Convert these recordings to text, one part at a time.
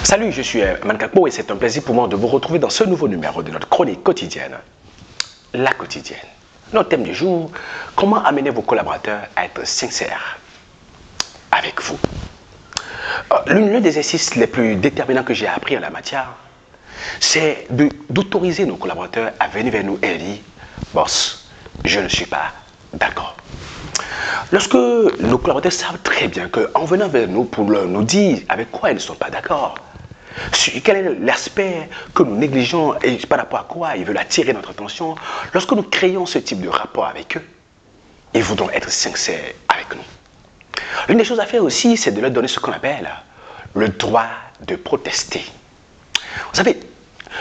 Salut, je suis Mankakpo et c'est un plaisir pour moi de vous retrouver dans ce nouveau numéro de notre chronique quotidienne. La quotidienne. Notre thème du jour, comment amener vos collaborateurs à être sincères avec vous. L'un des exercices les plus déterminants que j'ai appris en la matière, c'est d'autoriser nos collaborateurs à venir vers nous et dire « Boss, je ne suis pas d'accord ». Lorsque nos collaborateurs savent très bien qu'en venant vers nous pour nous dire avec quoi ils ne sont pas d'accord, quel est l'aspect que nous négligeons et par rapport à quoi ils veulent attirer notre attention, lorsque nous créons ce type de rapport avec eux, ils voudront être sincères avec nous. L'une des choses à faire aussi, c'est de leur donner ce qu'on appelle le droit de protester. Vous savez,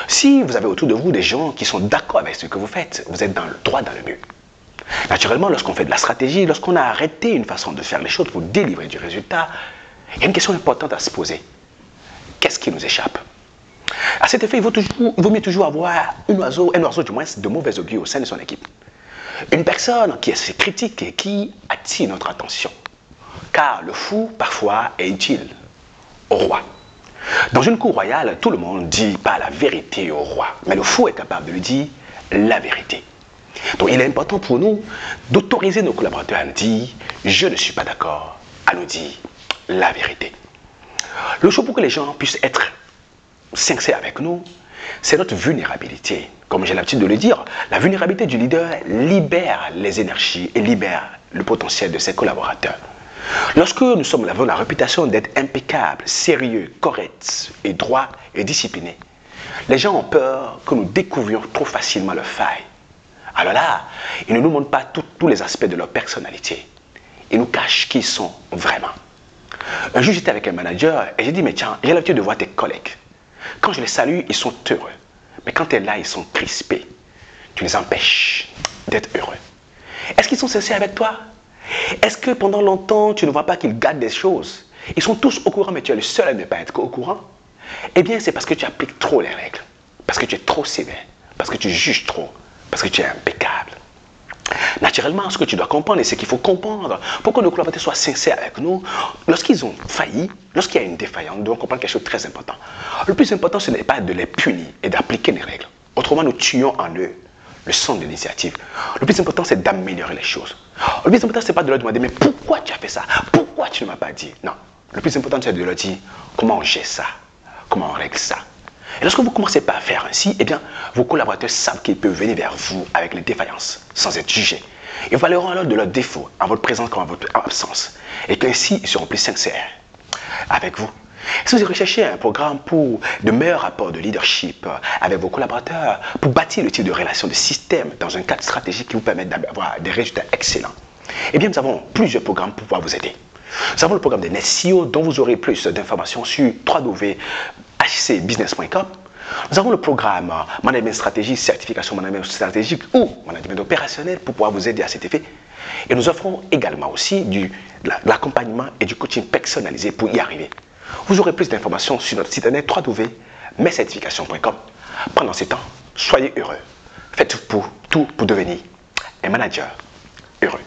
si vous avez autour de vous des gens qui sont d'accord avec ce que vous faites, vous êtes dans le droit, dans le but. Naturellement, lorsqu'on fait de la stratégie, lorsqu'on a arrêté une façon de faire les choses pour délivrer du résultat, il y a une question importante à se poser. Qu'est-ce qui nous échappe? À cet effet, il vaut mieux toujours avoir un oiseau du moins de mauvais augure au sein de son équipe. Une personne qui est assez critique et qui attire notre attention. Car le fou, parfois, est utile au roi. Dans une cour royale, tout le monde ne dit pas la vérité au roi, mais le fou est capable de lui dire la vérité. Donc il est important pour nous d'autoriser nos collaborateurs à nous dire « je ne suis pas d'accord », à nous dire la vérité. Le choix pour que les gens puissent être sincères avec nous, c'est notre vulnérabilité. Comme j'ai l'habitude de le dire, la vulnérabilité du leader libère les énergies et libère le potentiel de ses collaborateurs. Lorsque nous avons la réputation d'être impeccables, sérieux, corrects et droits et disciplinés, les gens ont peur que nous découvrions trop facilement leurs failles. Alors là, ils ne nous montrent pas tous les aspects de leur personnalité. Ils nous cachent qui ils sont vraiment. Un jour, j'étais avec un manager et j'ai dit, mais tiens, j'ai l'habitude de voir tes collègues. Quand je les salue, ils sont heureux. Mais quand tu es là, ils sont crispés. Tu les empêches d'être heureux. Est-ce qu'ils sont sincères avec toi? Est-ce que pendant longtemps, tu ne vois pas qu'ils gardent des choses? Ils sont tous au courant, mais tu es le seul à ne pas être au courant? Eh bien, c'est parce que tu appliques trop les règles. Parce que tu es trop sévère. Parce que tu juges trop. Parce que tu es impeccable. Naturellement, ce que tu dois comprendre, c'est qu'il faut comprendre pour que nos collaborateurs soient sincères avec nous. Lorsqu'ils ont failli, lorsqu'il y a une défaillance, nous devons comprendre quelque chose de très important. Le plus important, ce n'est pas de les punir et d'appliquer les règles. Autrement, nous tuons en eux le sens de l'initiative. Le plus important, c'est d'améliorer les choses. Le plus important, ce n'est pas de leur demander, mais pourquoi tu as fait ça? Pourquoi tu ne m'as pas dit? Non. Le plus important, c'est de leur dire, comment on gère ça? Comment on règle ça? Et lorsque vous commencez pas à faire ainsi, eh bien, vos collaborateurs savent qu'ils peuvent venir vers vous avec les défaillances, sans être jugés. Ils parleront alors de leurs défauts, en votre présence comme en votre absence. Et qu'ainsi, ils seront plus sincères avec vous. Si vous recherchez un programme pour de meilleurs rapports de leadership avec vos collaborateurs, pour bâtir le type de relation de système dans un cadre stratégique qui vous permet d'avoir des résultats excellents, eh bien, nous avons plusieurs programmes pour pouvoir vous aider. Nous avons le programme de NetCEO dont vous aurez plus d'informations sur www.hcbusiness.com. Nous avons le programme Management Stratégie, Certification Management Stratégique ou Management Opérationnel pour pouvoir vous aider à cet effet. Et nous offrons également aussi de l'accompagnement et du coaching personnalisé pour y arriver. Vous aurez plus d'informations sur notre site internet www.mescertifications.com. Pendant ces temps, soyez heureux. Faites tout pour devenir un manager heureux.